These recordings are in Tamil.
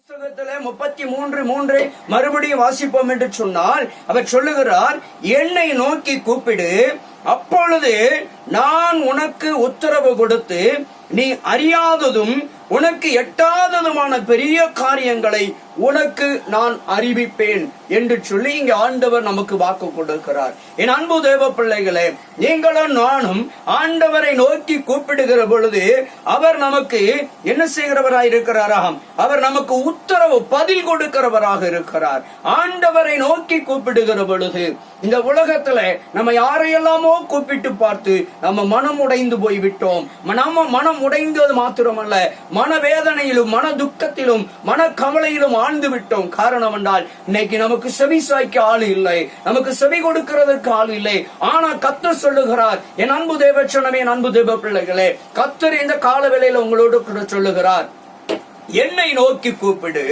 33:3 மறுபடியும் வாசிப்போம் என்று சொன்னால் அவர் சொல்லுகிறார், என்னை நோக்கி கூப்பிடு, அப்பொழுது நான் உனக்கு உத்தரவு கொடுத்து நீ அறியாததும் உனக்கு எட்டாததுமான பெரிய காரியங்களை உனக்கு நான் அறிவிப்பேன் என்று சொல்லி இங்க ஆண்டவர் நமக்கு வாக்கு கொடுக்கிறார். என் அன்பு தேவ பிள்ளைகளே, நீங்களும் நானும் ஆண்டவரை நோக்கி கூப்பிடுகிற பொழுது அவர் நமக்கு என்ன செய்கிறவராக இருக்கிறாராம்? அவர் நமக்கு உத்தரவு பதில் கொடுக்கிறவராக இருக்கிறார். ஆண்டவரை நோக்கி கூப்பிடுகிற பொழுது இந்த உலகத்துல நம்ம யாரையெல்லாமோ கூப்பிட்டு பார்த்து நம்ம மனம் உடைந்து போய்விட்டோம். நம்ம மனம் உடைந்தது மாத்திரமல்ல, மனவேதனையிலும் மன துக்கத்திலும் மன கவலையிலும் ஆழ்ந்து விட்டோம். காரணம் என்றால் இன்னைக்கு நமக்கு செவி சாய்க்க ஆள் இல்லை, நமக்கு செவி கொடுக்கிறதுக்கு ஆள் இல்லை. ஆனா கர்த்தர் சொல்லுகிறார், என் அன்பு தேவ சொன்னமே, என் அன்பு தேவ பிள்ளைகளே, கர்த்தர் இந்த கால வேளையில உங்களோடு கூட சொல்லுகிறார், என்னை நோக்கி கூப்பிடு,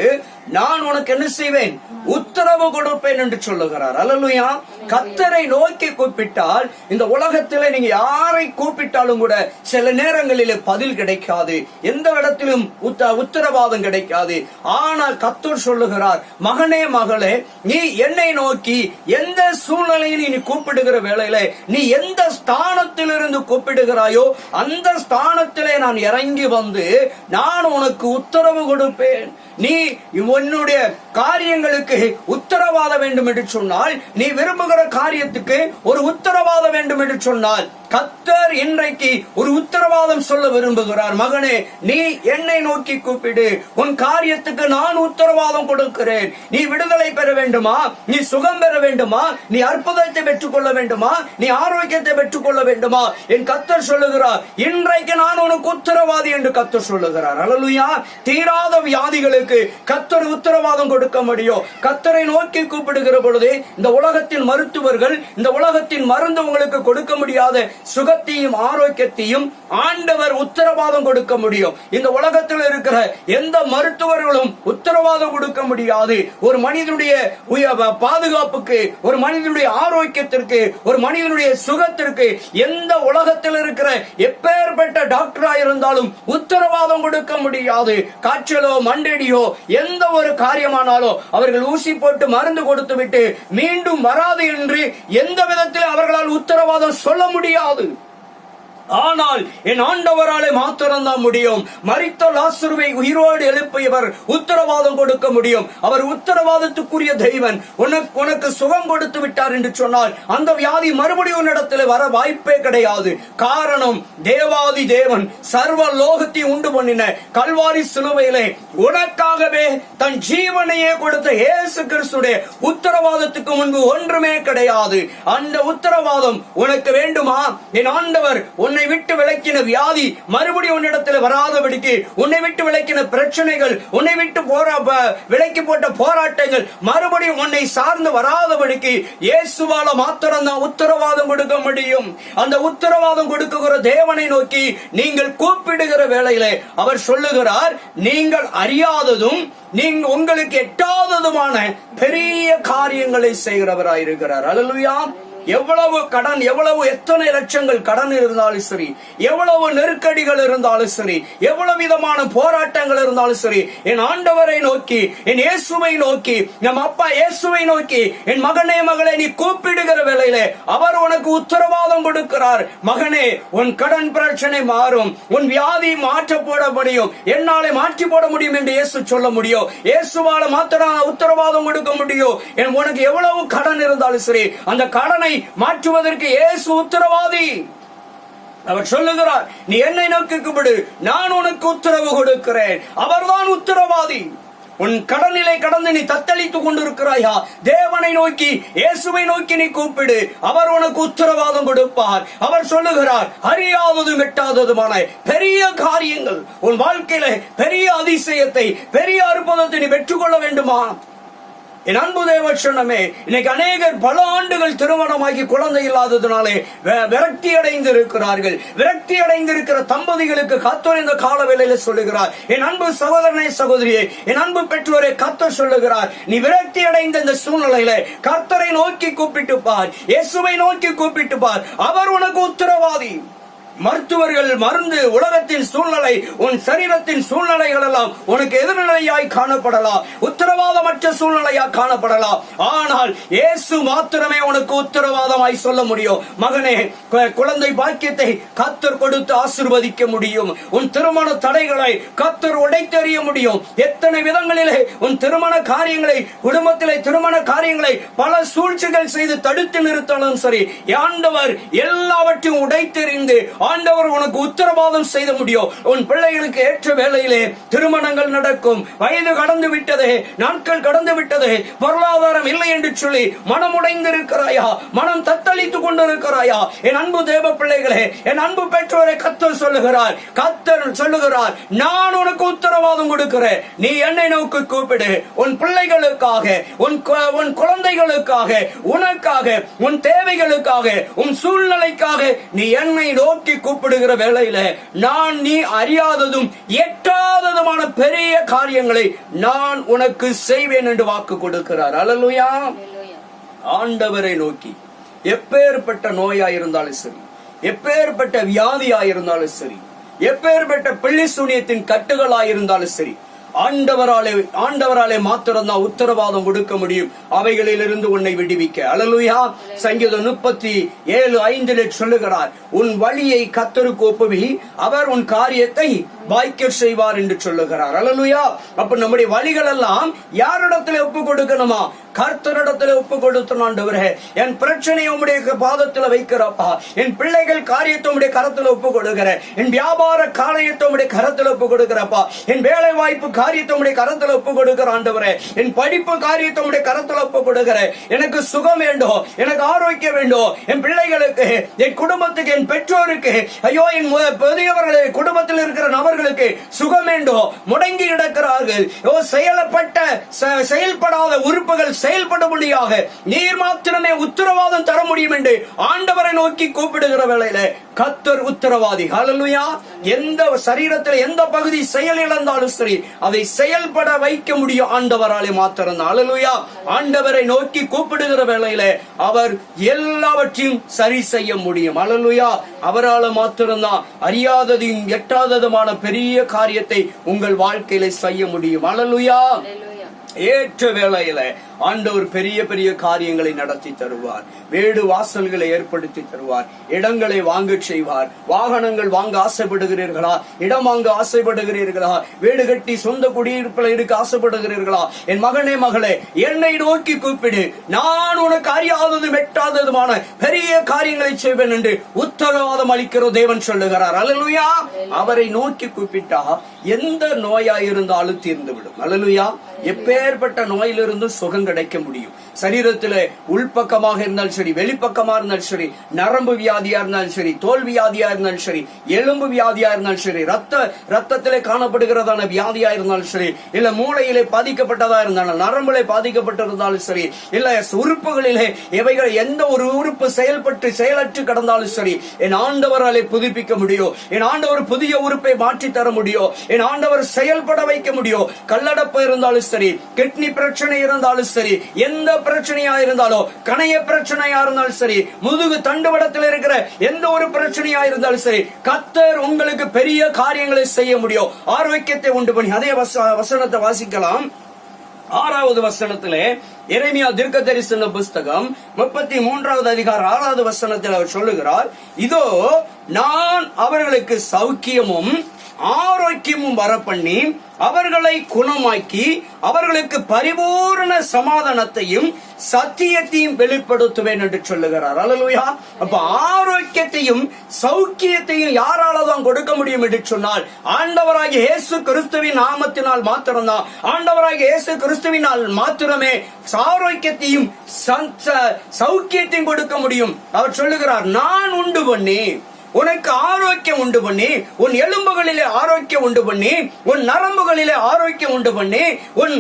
நான் உனக்கு என்ன செய்வேன்? உத்தரவு கொடுப்பேன் என்று சொல்லுகிறார். அல்லேலூயா. கர்த்தரை நோக்கி கூப்பிட்டால் இந்த உலகத்திலே நீங்க யாரை கூப்பிட்டாலும் கூட சில நேரங்களிலே பதில் கிடைக்காது, எந்த இடத்திலும் உத்தரவாதம் கிடைக்காது. ஆனால் கர்த்தர் சொல்லுகிறார், மகனே மகளே, நீ என்னை நோக்கி எந்த சூழ்நிலையில் நீ கூப்பிடுகிற வேளையில நீ எந்த ஸ்தானத்திலிருந்து கூப்பிடுகிறாயோ அந்த ஸ்தானத்திலே நான் இறங்கி வந்து நான் உனக்கு உத்தரவு கொடுப்பேன். நீ உன்னுடைய காரியங்களுக்கு உத்தரவாதம் வேண்டும் என்று சொன்னால், நீ விரும்புகிற காரியத்துக்கு ஒரு உத்தரவாதம் வேண்டும் என்று சொன்னால், கர்த்தர் இன்றைக்கு ஒரு உத்தரவாதம் சொல்ல விரும்புகிறார். மகனே, நீ என்னை நோக்கி கூப்பிடு, உன் காரியத்துக்கு நான் உத்தரவாதம் கொடுக்கிறேன். நீ விடுதலை பெற வேண்டுமா? நீ சுகம் பெற வேண்டுமா? நீ அற்புதத்தை பெற்றுக் கொள்ள வேண்டுமா? நீ ஆரோக்கியத்தை பெற்றுக் கொள்ள வேண்டுமா? என் கர்த்தர் சொல்லுகிறார், இன்றைக்கு நான் உனக்கு உத்தரவாதி என்று கர்த்தர் சொல்லுகிறார். அல்லேலூயா. தீராத வியாதிகளுக்கு கர்த்தர் உத்தரவாதம் கொடுக்க முடியும். கர்த்தரை நோக்கி கூப்பிடுகிற பொழுது இந்த உலகத்தின் மருத்துவர்கள், இந்த உலகத்தின் மருந்து உங்களுக்கு கொடுக்க முடியாத சுகத்தையும் ஆரோக்கியத்தையும் ஆண்டவர் உத்தரவாதம் கொடுக்க முடியும். இந்த உலகத்தில் இருக்கிற எந்த மருத்துவர்களும் உத்தரவாதம் கொடுக்க முடியாது. ஒரு மனிதனுடைய பாதுகாப்புக்கு, ஒரு மனிதனுடைய ஆரோக்கியத்திற்கு, ஒரு மனிதனுடைய சுகத்திற்கு எந்த உலகத்தில் இருக்கிற எப்பேற்பட்ட டாக்டரா இருந்தாலும் உத்தரவாதம் கொடுக்க முடியாது. காய்ச்சலோ மண்டடியோ எந்த ஒரு காரியமானாலோ அவர்கள் ஊசி போட்டு மருந்து கொடுத்து விட்டு மீண்டும் வராது என்று எந்த விதத்தில் அவர்களால் உத்தரவாதம் சொல்ல முடியாது. ஆனால் என் ஆண்டவராலே மாத்திரம்தான் முடியும். மரித்த லாசருவை உயிரோடு எழுப்பியவர் உத்தரவாதம் கொடுக்க முடியும். அவர் உத்தரவாதத்துக்குரிய தெய்வன். உனக்கு சுகம் கொடுத்து விட்டார் என்று சொன்னால் அந்த வியாதி மறுபடியும் உன்னிடத்தில் வர வாய்ப்பே கிடையாது. காரணம், தேவாதி தேவன் சர்வ லோகத்தை உண்டு பண்ணின கல்வாரி சிலுவையிலே உனக்காகவே தன் ஜீவனையே கொடுத்த இயேசு கிறிஸ்துடைய உத்தரவாதத்துக்கு முன்பு ஒன்றுமே கிடையாது. அந்த உத்தரவாதம் உனக்கு வேண்டுமா? என் ஆண்டவர் உன்னை விட்டு விலக்கின வியாதி மறுபடியும் உன்னிடத்தில் வராதபடிக்கு, உன்னை விட்டு விலக்கின பிரச்சனைகள், உன்னை விட்டு விலக்கி போட்ட போராட்டங்கள் மறுபடியும் உன்னை சார்ந்து வராதபடிக்கு இயேசுவால மாத்திரம் தான் உத்தரவாதம் கொடுக்க முடியும். அந்த உத்தரவாதம் கொடுக்குகிற தேவனை நோக்கி நீங்கள் கூப்பிடுகிற வேளையிலே அவர் சொல்லுகிறார், நீங்கள் அறியாததும் நீங்க உங்களுக்கு எட்டாததுமான பெரிய காரியங்களை செய்கிறவராயிருக்கிறார். அல்லேலூயா. எவ்வளவு கடன், எவ்வளவு எத்தனை லட்சங்கள் கடன் இருந்தாலும் சரி, எவ்வளவு நெருக்கடிகள் இருந்தாலும் சரி, எவ்வளவு விதமான போராட்டங்கள் இருந்தாலும் சரி, என் ஆண்டவரை நோக்கி, என் இயேசுவை நோக்கி, நம் அப்பா இயேசுவை நோக்கி, என் மகனே மகளே, நீ கூப்பிடுகிற வேளையிலே அவர் உனக்கு உத்தரவாதம் கொடுக்கிறார். மகனே, உன் கடன் பிரச்சனை மாறும், உன் வியாதி மாற்ற போட முடியும், என்னாலே மாற்றி போட முடியும் என்று இயேசு சொல்ல முடியும். இயேசுவால மாத்திரம் உத்தரவாதம் கொடுக்க முடியும். உனக்கு எவ்வளவு கடன் இருந்தாலும் சரி, அந்த கடனை மாற்றுவதற்கு இயேசு உத்தரவாதி. அவர் சொல்லுகிறார், நீ என்னை நோக்கி கூப்பிடு, நான் உனக்கு உத்தரவு கொடுக்கிறேன். அவர்தான் உத்தரவாதி. உன் கடனிலை கடந்து நீ தத்தளித்துக் கொண்டிருக்கிறாயா? தேவனை நோக்கி, இயேசுவை நோக்கி நீ கூப்பிடு, அவர் உனக்கு உத்தரவாதம் கொடுப்பார். அவர் சொல்லுகிறார், அறியாததும் எட்டாததுமான பெரிய காரியங்கள் உன் வாழ்க்கையில, பெரிய அதிசயத்தை, பெரிய அற்புதத்தை நீ பெற்றுக்கொள்ள வேண்டுமா? என் அன்பு தேவ சொன்னமே, இன்னைக்கு அநேகர் பல ஆண்டுகள் திருமணமாகி குழந்தை இல்லாததுனாலே விரக்தி அடைந்து இருக்கிறார்கள். விரக்தி அடைந்திருக்கிற தம்பதிகளுக்கு கர்த்தர் இந்த கால வேளையில சொல்லுகிறார், என் அன்பு சகோதரனே சகோதரியே, என் அன்பு பெற்றோரை கர்த்தர் சொல்லுகிறார், நீ விரக்தி அடைந்த இந்த சூழ்நிலையில கர்த்தரை நோக்கி கூப்பிட்டு பார், இயேசுவை நோக்கி கூப்பிட்டு பார். அவர் உனக்கு உத்தரவாதி. மருத்துவர்கள் மருந்து உலகத்தின் சூழ்நிலை உன் சரீரத்தின் சூழ்நிலைகள் எல்லாம் உனக்கு எதிர்நிலையாய் காணப்படலாம், உத்தரவாதமற்ற சூழ்நிலையா காணப்படலாம். ஆனால் இயேசு மாத்திரமே உனக்கு உத்தரவாதமாய் சொல்ல முடியும். மகனே, குழந்தை பாக்கியத்தை கர்த்தர் கொடுத்து ஆசீர்வதிக்க முடியும். உன் திருமண தடைகளை கர்த்தர் உடைத்தெறிய முடியும். எத்தனை விதங்களிலே உன் திருமண காரியங்களை, குடும்பத்திலே திருமண காரியங்களை பல சூழ்ச்சிகள் செய்து தடுத்து நிறுத்தணும் சரி, ஆண்டவர் எல்லாவற்றையும் உடைத்தெறிந்து ஆண்டவர் உனக்கு உத்தரவாதம் செய்த முடியும். உன் பிள்ளைகளுக்கு ஏற்ற வேளையிலே திருமணங்கள் நடக்கும். வயது கடந்து விட்டது, நாட்கள் கடந்து விட்டது, பொருளாதாரம் இல்லை என்று சொல்லி மனம் உடைந்திருக்கிறாயா? மனம் தத்தளித்துக் கொண்டிருக்கிறாயா? என் அன்பு தேவ பிள்ளைகளே, என் அன்பு பெற்றோரை கர்த்தர் சொல்லுகிறார், நான் உனக்கு உத்தரவாதம் கொடுக்கிறேன். நீ என்னை நோக்கி கூப்பிடு. உன் பிள்ளைகளுக்காக, உன் குழந்தைகளுக்காக, உனக்காக, உன் தேவைகளுக்காக, உன் சூழ்நிலைக்காக நீ என்னை நோக்கி கூப்பிடுகிற வேளையில நான் நீ அறியாததும் எட்டாததுமான பெரிய காரியங்களை நான் உனக்கு செய்வேன் என்று வாக்கு கொடுக்கிறார். அல்லேலூயா. ஆண்டவரை நோக்கி எப்பேற்பட்ட நோயாயிருந்தாலும் சரி, எப்பேற்பட்ட வியாதியாயிருந்தாலும் சரி, எப்பேற்பட்ட பிள்ளை சூனியத்தின் கட்டுகளாயிருந்தாலும் சரி, ஆண்டவராலே மாத்திரம்தான் உத்தரவாதம் கொடுக்க முடியும் அவைகளில் இருந்து உன்னை விடுவிக்க. அல்லேலூயா. சங்கீதம் 37:5 சொல்லுகிறார், உன் வழியை கர்த்தருக்கு ஒப்புவி, அவர் உன் காரியத்தை வாய்க்க செய்வார் என்று சொல்லுகிறார். அல்லேலூயா. அப்ப நம்முடைய வழிகள் எல்லாம் யாரிடத்துல ஒப்பு கொடுக்கணுமா? கர்த்தரிடத்துல ஒப்பு கொடுத்தோம். ஆண்டவரே, என் பிரச்சனையை உம்முடைய பாதத்துல வைக்கிறப்பா, என் பிள்ளைகள் காரியத்தை உம்முடைய கரத்துல ஒப்பு கொடுக்கிறேன், என் வியாபார காரியத்தை உம்முடைய கரத்துல ஒப்பு கொடுக்கிறப்பா, என் வேலை வாய்ப்பு காரியத்தை உம்முடைய கரத்துல ஒப்பு கொடுக்கிற ஆண்டவரே, என் படிப்பு காரியத்தை உம்முடைய கரத்துல ஒப்பு கொடுக்கிறேன். எனக்கு சுகம் வேண்டும், எனக்கு ஆரோக்கியம் வேண்டும், என் பிள்ளைகளுக்கு, என் குடும்பத்துக்கு, என் பெற்றோருக்கு, ஐயோ என் பெரியவர்களே, குடும்பத்தில் இருக்கிற நபர்களுக்கு சுகம் வேண்டும். முடங்கி கிடக்கிறார்கள், செயல்படாத உறுப்புகள் செயல்படும்படியாக நீர் மாத்திரமே உத்தரவாதம் தர முடியும் என்று ஆண்டவரை நோக்கி கூப்பிடுகிற வேளையில கர்த்தர் உத்தரவாதி. ஹல்லேலூயா. எந்த சரீரத்தில் எந்த பகுதி செயல் இழந்தாலும் சரி, அதை செயல்பட வைக்க முடியும் ஆண்டவராலே மாத்திரம். ஹல்லேலூயா. ஆண்டவரை நோக்கி கூப்பிடுகிற வேளையில அவர் எல்லாவற்றையும் சரி செய்ய முடியும். ஹல்லேலூயா. அவரால் மாத்திரம்தான் அறியாததையும் எட்டாததுமான பெரிய காரியத்தை உங்கள் வாழ்க்கையில செய்ய முடியும். ஹல்லேலூயா. ஏற்ற வேளையில ஆண்டவர் பெரிய பெரிய காரியங்களை நடத்தி தருவார். வீடு வாசல்களை ஏற்படுத்தி தருவார். இடங்களை வாங்க செய்வார். வாகனங்கள் வாங்க ஆசைப்படுகிறீர்களா? இடம் வாங்க ஆசைப்படுகிறீர்களா? வீடு கட்டி சொந்த குடியிருப்பில் இருக்க ஆசைப்படுகிறீர்களா? என் மகனே, மகளே, என்னை நோக்கி கூப்பிடு, நான் உனக்கு அறியாததும் எட்டாததுமான பெரிய காரியங்களை செய்வேன் என்று உத்தரவாதம் அளிக்கிற தேவன் சொல்லுகிறார். அல்லேலூயா. அவரை நோக்கி கூப்பிட்டா எந்த நோயாயிருந்தாலும் தீர்ந்துவிடும். அல்லேலூயா. எப்பேற்பட்ட நோயிலிருந்து சுகம் கிடைக்க முடியும். சரீரத்தில் உள்பக்கமாக இருந்தாலும் சரி, வெளிப்பக்கமா இருந்தாலும் சரி, நரம்பு வியாதியா இருந்தாலும் சரி, தோல் வியாதியா இருந்தாலும் சரி, எலும்பு வியாதியா இருந்தாலும் சரி, ரத்தத்திலே காணப்படுகிறதான வியாதியா இருந்தாலும் சரி, இல்ல மூளையிலே பாதிக்கப்பட்டதா இருந்தாலும், நரம்புல பாதிக்கப்பட்டிருந்தாலும் சரி, இல்ல உறுப்புகளிலே எவைகள் எந்த ஒரு உறுப்பு செயலற்று கடந்தாலும் சரி, என் ஆண்டவராலே புதுப்பிக்க முடியும். என் ஆண்டவர் புதிய உறுப்பை மாற்றி தர முடியும். என் ஆண்டவர் செயல்பட வைக்க முடியும். கல்லடப்பு இருந்தாலும் சரி, கிட்னி பிரச்சனை இருந்தாலும் சரி, எந்த பிரச்சனையா இருந்தாலும், கணைய பிரச்சனையா இருந்தாலும் சரி, முதுகு தண்டுவடத்தில் இருக்கிற எந்த ஒரு பிரச்சனையா இருந்தாலும் சரி, கர்த்தர் உங்களுக்கு பெரிய காரியங்களை செய்ய முடியும். ஆரோக்கியத்தை உண்டு பண்ணி அதே வசனத்தை வாசிக்கலாம். 6வது வசனத்திலே எரேமியா தீர்க்கதரிசன புஸ்தகம் 33வது அதிகாரம் 6வது வசனத்தில் அவர் சொல்லுகிறார், இதோ நான் அவர்களுக்கு சௌக்கியமும் ஆரோக்கியமும் வரப்பண்ணி அவர்களை குணமாக்கி அவர்களுக்கு பரிபூர்ண சமாதானத்தையும் சத்தியத்தையும் வெளிப்படுத்துவேன் என்று சொல்லுகிறார். அல்லேலூயா. அப்ப ஆரோக்கியத்தையும் சௌக்கியத்தையும் யாரால தான் கொடுக்க முடியும் என்று சொன்னால் ஆண்டவராகிய இயேசு கிறிஸ்துவின் நாமத்தினால் மாத்திரம்தான். ஆண்டவராகிய இயேசு கிறிஸ்துவினால் மாத்திரமே ஆரோக்கியத்தையும் சௌக்கியத்தையும் கொடுக்க முடியும். அவர் சொல்லுகிறார், நான் உண்டு பண்ணி உனக்கு ஆரோக்கியம் உண்டு பண்ணி, உன் எலும்புகளிலே ஆரோக்கியம் உண்டு பண்ணி, உன் நரம்புகளிலே ஆரோக்கியம் உண்டு பண்ணி, உன்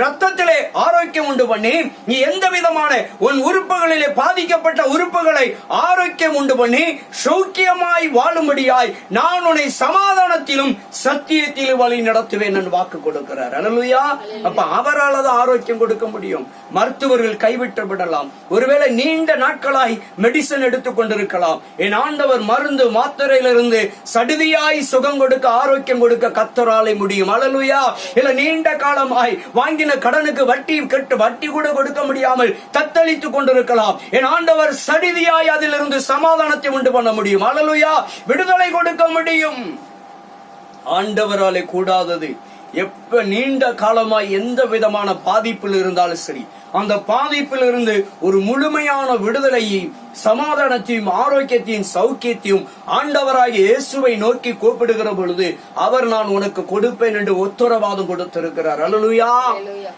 ரத்தத்திலே ஆரோக்கியம் உண்டு பண்ணி, நீ எந்த விதமான உன் உறுப்புகளிலே பாதிக்கப்பட்ட உறுப்புகளை ஆரோக்கியம் உண்டு பண்ணி சௌக்கியமாய் வாழும்படியாய் நான் உன்னை சமாதானத்திலும் சத்தியத்திலும் வழி நடத்துவேன் என்று வாக்கு கொடுக்கிறார். அல்லேலூயா. அப்ப அவரால் தான் ஆரோக்கியம் கொடுக்க முடியும். மருத்துவர்கள் கைவிட்டு விடலாம். ஒருவேளை நீண்ட நாட்களாய் மெடிசன் எடுத்துக் கொண்டிருக்கலாம். என் ஆண்டவர் மருந்து மாத்திரையிலிருந்து சடுதியாய் சுகம் கொடுக்க, ஆரோக்கியம் கொடுக்க கர்த்தராலே முடியும். அல்லேலூயா. இல்ல நீண்ட காலமாய் வாங்கின கடனுக்கு வட்டி கூட கொடுக்க முடியாமல் தத்தளித்துக் கொண்டிருக்கலாம். என் ஆண்டவர் சடுதியாய் அதிலிருந்து சமாதானத்தை உண்டு பண்ண முடியும். அல்லேலூயா. விடுதலை கொடுக்க முடியும். ஆண்டவராலே கூடாதது எப்ப நீண்ட காலமாய் எந்த விதமான பாதிப்பில் இருந்தாலும் சரி, அந்த பாதிப்பில் இருந்து ஒரு முழுமையான விடுதலையை, சமாதானத்தையும், ஆரோக்கியத்தையும், சௌக்கியத்தையும் ஆண்டவராகிய இயேசுவை நோக்கி கூப்பிடுகிற பொழுது அவர் நான் உனக்கு கொடுப்பேன் என்று உத்தரவாதம் கொடுத்திருக்கிறார். அல்லேலூயா.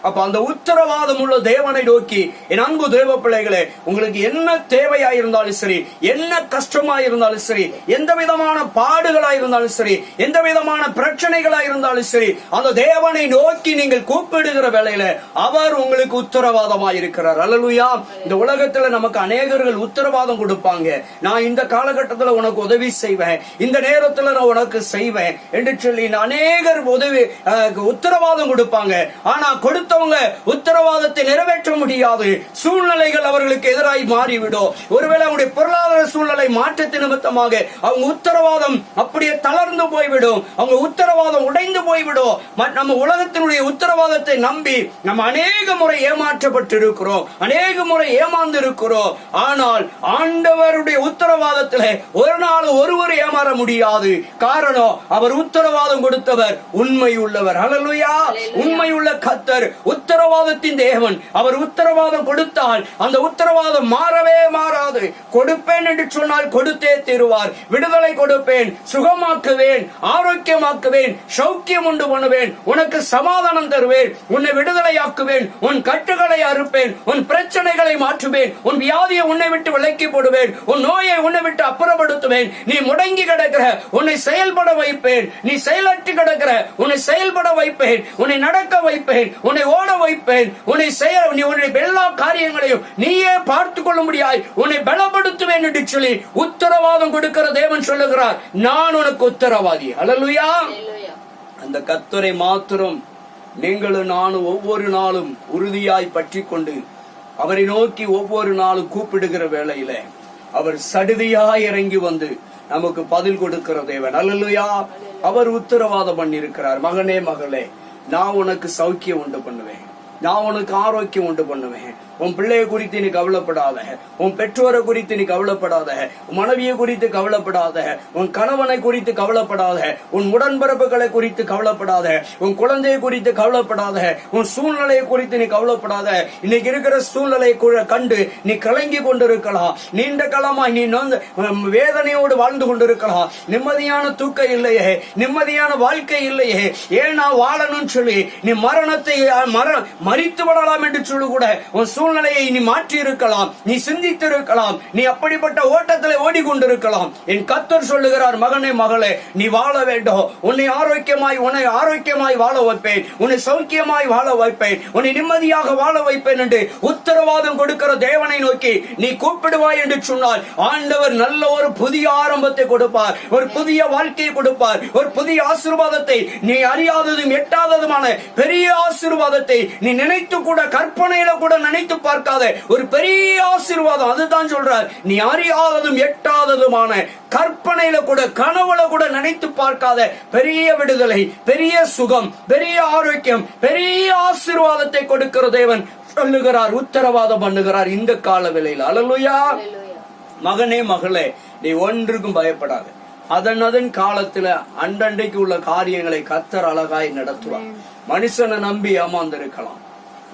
அப்ப அந்த உத்தரவாதம் உள்ள தேவனை நோக்கி என் அன்பு தேவ பிள்ளைகளே, உங்களுக்கு என்ன தேவையா இருந்தாலும் சரி, என்ன கஷ்டமா இருந்தாலும் சரி, எந்த விதமான பாடுகளா இருந்தாலும் சரி, எந்த விதமான பிரச்சனைகளா இருந்தாலும் சரி, அந்த தேவனை நோக்கி நீங்கள் கூப்பிடுகிற வேளையில அவர் உங்களுக்கு உத்தரவாதமாக இருக்கிறார். அல்லேலூயா. இந்த உலகத்துல நமக்கு அநேகர்கள் உத்தரவாதம் கொடுப்பாங்க. நான் இந்த காலகட்டத்தில் உனக்கு உதவி செய்வேன், இந்த நேரத்தில் நான் உனக்கு செய்வேன் என்று சொல்லி அநேகர் உத்தரவாதம் கொடுப்பாங்க. ஆனா கொடுத்தவங்க உத்தரவாதத்தை நிறைவேற்ற முடியாது. சூழ்நிலைகள் அவர்களுக்கு எதிராய் மாறிவிடும். ஒருவேளை அவங்களுடைய பொருளாதார சூழ்நிலை மாற்றத்தின் நிமித்தமாக அவங்க உத்தரவாதம் அப்படியே தளர்ந்து போய்விடும். அவங்க உத்தரவாதம் உடைந்து போய்விடும். நம்ம உலகத்தினுடைய உத்தரவாதத்தை நம்பி நம்ம அநேக முறை ஏமாற்றப்பட்டிருக்கிறோம், அநேக முறை ஏமாந்து இருக்கிறோம். ஆனால் ஆண்டவருடைய உத்தரவாதத்தில் ஒரு நாள் ஒருவர் ஏமாற முடியாது. காரணம், அவர் உத்தரவாதம் கொடுத்தவர் உண்மை உள்ளவர். அல்லேலூயா. உண்மை உள்ள கர்த்தர், உத்தரவாதத்தின் தேவன். அவர் உத்தரவாதம் கொடுத்தால் அந்த உத்தரவாதம் மாறவே மாறாது. கொடுப்பேன் என்று சொன்னால் கொடுத்தே தீருவார். விடுதலை கொடுப்பேன், சுகமாக்குவேன், ஆரோக்கியமாக்குவேன், சௌக்கியம் உண்டு பண்ணுவேன், உனக்கு சமாதானம் தருவேன், உன்னை விடுதலையாக்குவேன், உன் கட்டுகளை அறுப்பேன், உன் பிரச்சனைகளை மாற்றுவேன், உன் வியாதியை உன்னை விட்டு விலக்கி போடுவேன், உன் நோயை உன்னை விட்டு அப்புறப்படுத்துவேன். நீ முடங்கி கிடக்கிற உன்னை செயல்பட வைப்பேன், நீ செயலற்று கிடக்கிற உன்னை செயல்பட வைப்பேன், உன்னை நடக்க வைப்பேன், உன்னை ஓட வைப்பேன், உன்னுடைய எல்லா காரியங்களையும் நீயே பார்த்துக் கொள்ள முடியாய் உன்னை பலப்படுத்துவேன் என்று சொல்லி உத்தரவாதம் கொடுக்கிற தேவன் சொல்லுகிறார், நான் உனக்கு உத்தரவாதி. அல்லேலூயா. அந்த கர்த்தரை மாத்திரம் நீங்களும் நானும் ஒவ்வொரு நாளும் உறுதியாய் பற்றி கொண்டு அவரை நோக்கி ஒவ்வொரு நாளும் கூப்பிடுகிற வேளையில அவர் சடுதியாய் இறங்கி வந்து நமக்கு பதில் கொடுக்கிற தேவன். அல்லேலூயா. அவர் உத்தரவாதம் பண்ணியிருக்கிறார், மகனே மகளே, நான் உனக்கு சௌக்கியம் உண்டு பண்ணுவேன், நான் உனக்கு ஆரோக்கியம் உண்டு பண்ணுவேன். உன் பிள்ளைய குறித்து நீ கவலைப்படாத, உன் பெற்றோரை குறித்து நீ கவலைப்படாத, உன் மனைவியை குறித்து கவலைப்படாத, உன் கணவனை குறித்து கவலைப்படாத, உன் உடன்பிறப்புகளை குறித்து கவலைப்படாத, உன் குழந்தையை குறித்து கவலைப்படாத, உன் சூழ்நிலையை குறித்து நீ கவலைப்படாத. இன்னைக்கு இருக்கிற சூழ்நிலையை கண்டு நீ கலங்கி கொண்டிருக்கலாம், நீண்ட காலமாய் நீ வேதனையோடு வாழ்ந்து கொண்டிருக்கலாம், நிம்மதியான தூக்கம் இல்லையே, நிம்மதியான வாழ்க்கை இல்லையே, ஏன் நான் வாழணும்னு சொல்லி நீ மரணத்தை மறித்து விடலாம் என்று சொல்லி கூட உன் சூழ்நிலையை நீ மாற்றி இருக்கலாம், நீ சிந்தித்து இருக்கலாம், நீ அப்படிப்பட்ட ஓட்டத்தில் ஓடிக்கொண்டிருக்கலாம். என் கர்த்தர் சொல்லுகிறார், மகனே மகளே, நீ வாழ வேண்டும், உன்னை ஆரோக்கியமாய் வாழ வைப்பேன், உன்னை சௌக்கியமாய் வாழ வைப்பேன், உன்னை நிம்மதியாக வாழ வைப்பேன் என்று உத்தரவாதம் கொடுக்கிற தேவனை நோக்கி நீ கூப்பிடுவாய் என்று சொன்னால் ஆண்டவர் நல்ல ஒரு புதிய ஆரம்பத்தை கொடுப்பார், ஒரு புதிய வாழ்க்கையை கொடுப்பார், ஒரு புதிய ஆசீர்வாதத்தை, நீ அறியாததும் எட்டாததுமான பெரிய ஆசீர்வாதத்தை நீ நினைத்து கூட கற்பனையில கூட நினைத்து பார்க்காத ஒரு பெரிய ஆசீர்வாதம். அதுதான் சொல்றார், நீ அறியாததும் எட்டாததுமான கற்பனையில கூட கனவுல கூட நினைத்து பார்க்காத பெரிய விடுதலை, பெரிய சுகம், பெரிய ஆரோக்கியம், பெரிய ஆசீர்வாதத்தை கொடுக்கிற தேவன் சொல்லுகிறார், உத்தரவாதம் பண்ணுகிறார் இந்த கால வேளையில். அல்லேலூயா. மகனே மகளே, நீ ஒன்றுக்கும் பயப்படாத. அதன் காலத்துல அண்டண்டைக்கு உள்ள காரியங்களை கர்த்தர் அழகாய் நடத்துவார். மனுஷனை நம்பி ஏமாந்திருக்கலாம்,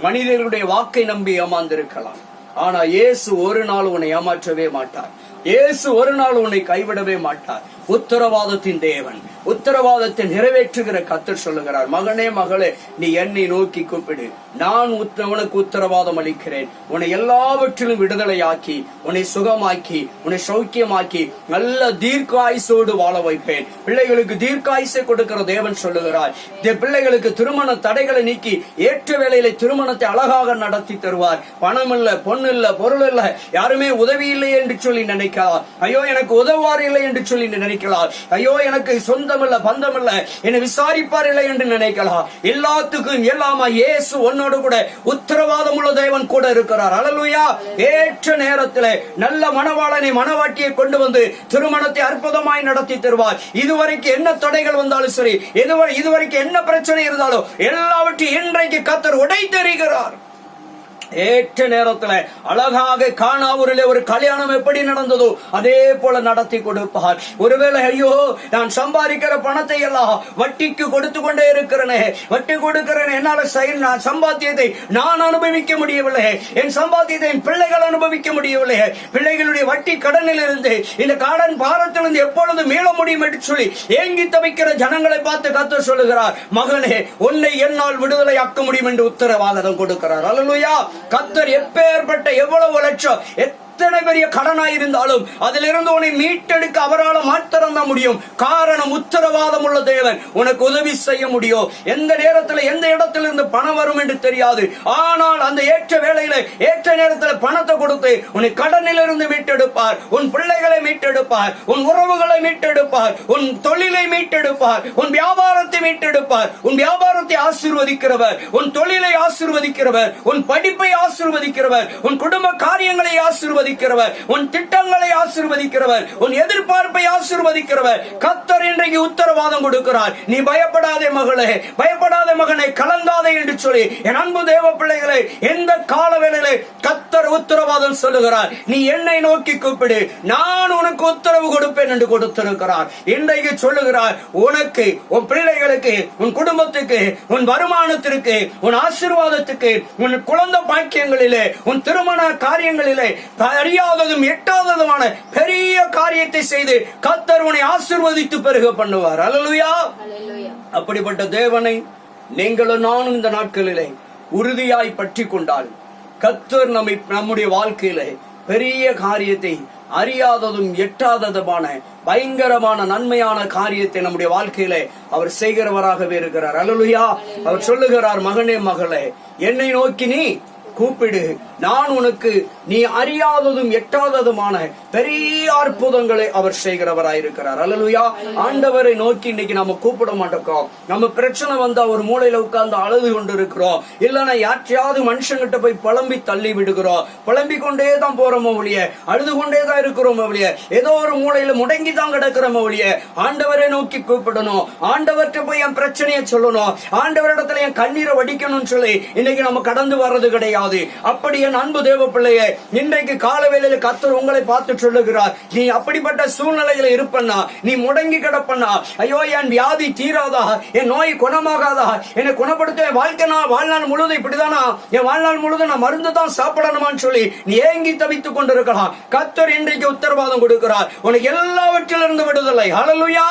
மனிதர்களுடைய வாக்கை நம்பி ஏமாந்திருக்கலாம், ஆனா இயேசு ஒரு நாள் உன்னை ஏமாற்றவே மாட்டார். இயேசு ஒரு நாள் உன்னை கைவிடவே மாட்டார். உத்தரவாதத்தின் தேவன், உத்தரவாதத்தை நிறைவேற்றுகிற கர்த்தர் சொல்லுகிறார், மகனே மகளே, நீ என்னை நோக்கி கூப்பிடு, நான் உனக்கு உத்தரவாதம் அளிக்கிறேன். உன்னை எல்லாவற்றிலும் விடுதலையாக்கி, உன்னை சுகமாக்கி, உன்னை சௌக்கியமாக்கி நல்ல தீர்க்காயுசோடு வாழ வைப்பேன். பிள்ளைகளுக்கு தீர்க்காயுசை கொடுக்கிற தேவன் சொல்லுகிறார், பிள்ளைகளுக்கு திருமண தடைகளை நீக்கி ஏற்ற வேளையில திருமணத்தை அழகாக நடத்தி தருவார். பணம் இல்ல, பொண்ணு இல்ல, பொருள் இல்ல, யாருமே உதவி இல்லை என்று சொல்லி நினைக்கலாம். ஐயோ எனக்கு உதவார் இல்லை என்று சொல்லி நினைக்கலாம். ஐயோ எனக்கு சொந்தம் இல்ல, பந்தம் இல்ல, என்னை விசாரிப்பார் இல்லை என்று நினைக்கலாம். எல்லாத்துக்கும் எல்லாமா இயேசு உன்னோடு என்னோடு கூட உத்தரவாதம் உள்ள தேவன் கூட இருக்கிறார். அல்லேலூயா. ஏற்ற நேரத்தில் நல்ல மணவாளனை மணவாட்டியை கொண்டு வந்து திருமணத்தை அற்புதமாய் நடத்தி தருவார். இதுவரைக்கும் என்ன தடைகள் வந்தாலும் சரி, இதுவரைக்கும் என்ன பிரச்சனை இருந்தாலும் எல்லாவற்றையும் இன்றைக்கு கர்த்தர் உடைத்தெறிகிறார். ஏற்ற நேரத்தில் அழகாக கானாவூரிலே ஒரு கல்யாணம் எப்படி நடந்ததோ அதே போல நடத்தி கொடுப்பார். ஒருவேளை ஐயோ நான் சம்பாதிக்கிற பணத்தை எல்லாம் வட்டிக்கு கொடுத்து கொண்டே இருக்கிறேனே, வட்டி கொடுக்கிறேன், என்னால சம்பாத்தியத்தை நான் அனுபவிக்க முடியவில்லை, என் சம்பாத்தியத்தை என் பிள்ளைகள் அனுபவிக்க முடியவில்லை, பிள்ளைகளுடைய வட்டி கடனில் இருந்து இந்த கடன் பாரத்திலிருந்து எப்பொழுது மீள முடியும் என்று சொல்லி ஏங்கி தவிக்கிற ஜனங்களை பார்த்து கர்த்தர் சொல்லுகிறார், மகனே உன்னை என்னால் விடுதலை ஆக்க முடியும் என்று உத்தரவாதம் கொடுக்கிறார். அல்லேலூயா. கர்த்தர் எப்பேற்பட்ட எவ்வளவு லட்சம் எத்தனை பெரிய கடனாய் இருந்தாலும் அதிலிருந்து உன்னை மீட்டெடுக்க அவரால் மாத்திரம் தான் முடியும். காரணம் உத்தரவாதம் உள்ள தேவன் உனக்கு உதவி செய்ய முடியும். எந்த நேரத்தில் எந்த இடத்திலிருந்து பணம் வரும் என்று தெரியாது. ஆனால் அந்த ஏற்ற வேளையில ஏற்ற நேரத்தில் பணத்தை கொடுத்து உன்னை கடனிலிருந்து மீட்டெடுப்பார். உன் பிள்ளைகளை மீட்டெடுப்பார், உன் உறவுகளை மீட்டெடுப்பார், உன் தொழிலை மீட்டெடுப்பார், உன் வியாபாரத்தை மீட்டெடுப்பார். உன் வியாபாரத்தை ஆசீர்வதிக்கிறவர், உன் தொழிலை ஆசீர்வதிக்கிறவர், உன் படிப்பை ஆசீர்வதிக்கிறவர், உன் குடும்ப காரியங்களை ஆசீர்வதிக்கிறவர், உன் திட்டங்களை ஆசீர்வதிக்கிறவர், உன் எதிர்பார்ப்பை ஆசீர்வதிக்கிறவர். கர்த்தர் இன்றைக்கு உத்தரவாதம் கொடுக்கிறார். நீ பயப்படாதே மகளே, பயப்படாதே மகனே, கலங்காதே என்று சொல்லி என் அன்பு தேவ பிள்ளைகளை எந்த கால வேளையிலே கர்த்தர் உத்தரவாதம் சொல்லுகிறார். நீ என்னை நோக்கி கூப்பிடு, நான் உனக்கு உத்தரவு கொடுப்பேன் என்று கொடுத்திருக்கிறார். இன்றைக்கு சொல்லுகிறார், உனக்கு, உன் பிள்ளைகளுக்கு, உன் குடும்பத்துக்கு, உன் வருமானத்திற்கு, உன் ஆசீர்வாதத்துக்கு, உன் குழந்தை பாக்கியங்களிலே, உன் திருமண காரியங்களிலே அறியாததும் எட்டாததுமான பெரிய காரியத்தை செய்து கர்த்தர் உன்னை ஆசீர்வதித்து பெருக பண்ணுவார். அல்லேலூயா. அப்படிப்பட்ட தேவனை நீங்களும் நானும் இந்த நாட்களிலே உறுதியாய் பற்றி கொண்டால் கர்த்தர் நம்முடைய வாழ்க்கையிலே பெரிய காரியத்தை, அறியாததும் எட்டாததுமான பயங்கரமான நன்மையான காரியத்தை நம்முடைய வாழ்க்கையிலே அவர் செய்கிறவராகவே இருக்கிறார். அல்லேலூயா. அவர் சொல்லுகிறார், மகனே மகளே என்னை நோக்கி நீ கூப்பிடு, நான் உனக்கு நீ அறியாததும் எட்டாததுமான பெரிய அற்புதங்களை அவர் செய்கிறவராயிருக்கிறார். அல்லேலூயா. ஆண்டவரை நோக்கி இன்னைக்கு நம்ம கூப்பிட மாட்டோம். நம்ம பிரச்சனை வந்தா ஒரு மூலையில உட்கார்ந்து அழுது கொண்டு இருக்கிறோம், இல்லன்னா யாற்றையாவது மனுஷங்கிட்ட போய் புலம்பி தள்ளி விடுகிறோம். புலம்பி கொண்டே தான் போறோமோ ஒழிய, அழுது கொண்டே தான் இருக்கிறோமோ ஒழிய, ஏதோ ஒரு மூலையில முடங்கி தான் கிடக்கிறோமோ ஒழிய, ஆண்டவரை நோக்கி கூப்பிடணும், ஆண்டவர்கிட்ட போய் என் பிரச்சனையை சொல்லணும், ஆண்டவரிடத்துல என் கண்ணீரை வடிக்கணும்னு சொல்லி இன்னைக்கு நம்ம கடந்து வர்றது கிடையாது. அப்படி என் அன்பு தேவ பிள்ளையே, இன்றைக்கு காலவேளையில கர்த்தர் உங்களை பார்த்து சொல்லுகிறார், நீ அப்படிப்பட்ட சூழ்நிலையில இருப்பண்ணா, நீ முடங்கி கிடப்பண்ணா, ஐயோ என் வியாதி தீராதா, என் நோய் குணமாகாதா, என்னை குணப்படுத்த வாழ்நாள் முழுவதும் இப்படிதானா, என் வாழ்நாள் முழுவதும் நான் மருந்து தான் சாப்பிடணுமான்னு சொல்லி நீ ஏங்கி தவித்துக் கொண்டிருக்கலாம். கர்த்தர் இன்றைக்கு உத்தரவாதம் கொடுக்கிறார், உனக்கு எல்லாவற்றிலிருந்து விடுதலை. ஹல்லேலூயா.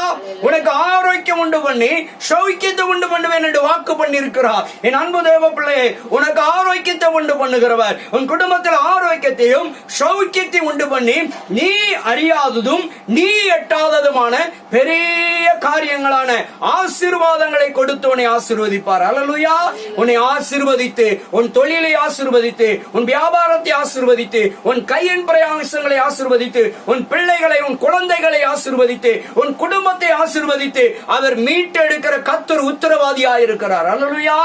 உனக்கு ஆரோக்கியம் உண்டு பண்ணி சௌக்கியத்தை உண்டு பண்ணுவேன் என்று வாக்கு பண்ணி இருக்கிறார். என் அன்பு தேவ பிள்ளையே, உனக்கு ஆரோக்கியத்தை உண்டு பண்ணுகிறவர், உன் குடும்பத்தில் ஆரோக்கியத்தையும் சௌக்கியத்தையும் உண்டு பண்ணி நீ அறியாததும் நீ எட்டாததுமான பெரிய காரியங்களான ஆசீர்வாதங்களை கொடுத்து உன்னை ஆசீர்வதிப்பார். அல்லேலூயா. உன்னை ஆசீர்வதித்து, உன் தொழிலை ஆசீர்வதித்து, உன் வியாபாரத்தை ஆசீர்வதித்து, உன் கையின் பிரயாசங்களை ஆசீர்வதித்து, உன் பிள்ளைகளை, உன் குழந்தைகளை ஆசீர்வதித்து, உன் குடும்பத்தை ஆசீர்வதித்து அவர் மீட்டெடுக்கிற கர்த்தர் உத்தரவாதியாயிருக்கிறார். அல்லேலூயா.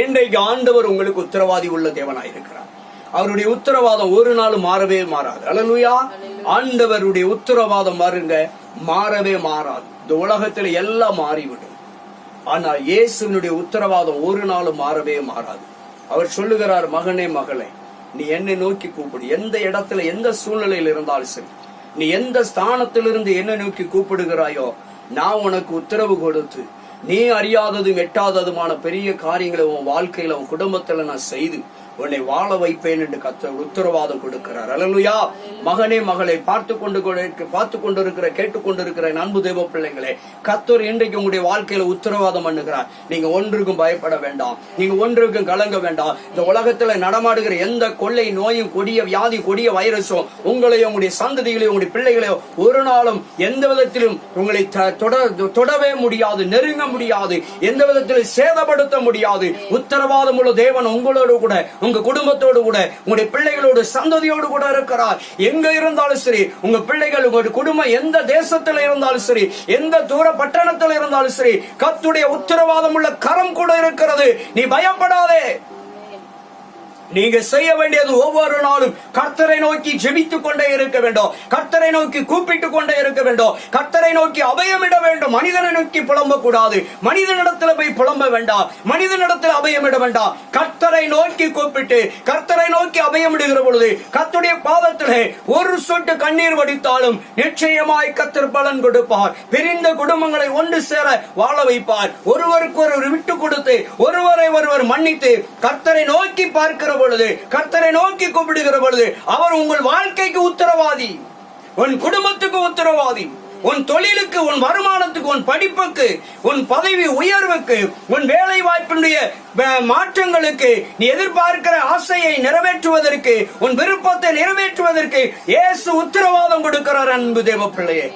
இன்றைக்கு ஆண்டவர் உங்களுக்கு உத்தரவாதி உள்ள தேவனாயிருக்கிறார். அவருடைய உத்தரவாதம் ஒரு நாள் மாறவே மாறாது. அல்லேலூயா. ஆண்டவருடைய உத்தரவாதம் பாருங்க, மாறவே மாறாது. இந்த உலகத்தில் எல்லாம் மாறிவிடும், ஆனால் இயேசுவினுடைய உத்தரவாதம் ஒரு நாள் மாறவே மாறாது. அவர் சொல்லுகிறார், மகனே மகளே நீ என்னை நோக்கி கூப்பிடு. எந்த இடத்துல எந்த சூழ்நிலையில் இருந்தாலும் சரி, நீ எந்த ஸ்தானத்திலிருந்து என்னை நோக்கி கூப்பிடுகிறாயோ நான் உனக்கு உத்தரவு கொடுத்து நீ அறியாததும் எட்டாததுமான பெரிய காரியங்களை உன் வாழ்க்கையில உன் குடும்பத்துல நான் செய்து உன்னை வாழ வைப்பேன் என்று கர்த்தர் உத்தரவாதம் கொடுக்கிறார். அல்லேலூயா. மகனே மகளை பார்த்து கொண்டிருக்கிற கேட்டுக்கொண்டிருக்கிற அன்பு தேவ பிள்ளைகளே, கர்த்தர் இன்றைக்கு உங்களுடைய வாழ்க்கையில உத்தரவாதம் பண்ணுகிறார். நீங்க ஒன்றுக்கும் பயப்பட வேண்டாம், நீங்க ஒன்றுக்கும் கலங்க வேண்டாம். இந்த உலகத்துல நடமாடுகிற எந்த கொள்ளை நோயும், கொடிய வியாதி, கொடிய வைரஸும் உங்களையும் உங்களுடைய சந்ததிகளையும் உங்களுடைய பிள்ளைகளையும் ஒரு நாளும் எந்த விதத்திலும் உங்களை தொடவே முடியாது, நெருங்க முடியாது, எந்த விதத்தில் சேதப்படுத்த முடியாது. உத்தரவாதம் உள்ள தேவன் உங்களோடு கூட, உங்க குடும்பத்தோடு கூட, உங்களுடைய பிள்ளைகளோடு, சந்ததியோடு கூட இருக்கிறார். எங்க இருந்தாலும் சரி, உங்க பிள்ளைகள், உங்களுடைய குடும்பம் எந்த தேசத்தில் இருந்தாலும் சரி, எந்த தூர பட்டணத்தில் இருந்தாலும் சரி, கர்த்தருடைய உத்தரவாதம் உள்ள கரம் கூட இருக்கிறது. நீ பயப்படாதே. நீங்க செய்ய வேண்டியது ஒவ்வொரு நாளும் கர்த்தரை நோக்கி ஜெபித்துக் கொண்டே இருக்க வேண்டும். கர்த்தரை நோக்கி கூப்பிட்டுக் கொண்டே இருக்க வேண்டும். கர்த்தரை நோக்கி அபயமிட வேண்டும். மனிதனை நோக்கி புலம்ப கூடாது. மனிதனிடத்துல போய் புலம்ப வேண்டாம். மனிதனிடத்தில் அபயமிட வேண்டாம். கர்த்தரை நோக்கி கூப்பிட்டு கர்த்தரை நோக்கி அபயமிடுகிற பொழுது கர்த்தருடைய பாதத்திலே ஒரு சொட்டு கண்ணீர் வடித்தாலும் நிச்சயமாய் கர்த்தர் பலன் கொடுப்பார். பிரிந்த குடும்பங்களை ஒன்று சேர வாழ வைப்பார். ஒருவருக்கு ஒருவர் விட்டு கொடுத்து ஒருவரை ஒருவர் மன்னித்து கர்த்தரை நோக்கி பார்க்கிற பொழுது, கர்த்தரை நோக்கி கூப்பிடுகிற பொழுது அவர் உங்கள் வாழ்க்கைக்கு உத்தரவாதி, உன் குடும்பத்துக்கு உத்தரவாதி, உன் தொழிலுக்கு, உன் வருமானத்துக்கு, உன் படிப்புக்கு, உன் பதவி உயர்வுக்கு, உன் வேலை வாய்ப்பினுடைய மாற்றங்களுக்கு, நீ எதிர்பார்க்கிற ஆசையை நிறைவேற்றுவதற்கு, உன் விருப்பத்தை நிறைவேற்றுவதற்கு இயேசு உத்தரவாதம் கொடுக்கிறார். அன்பு தேவ பிள்ளையே,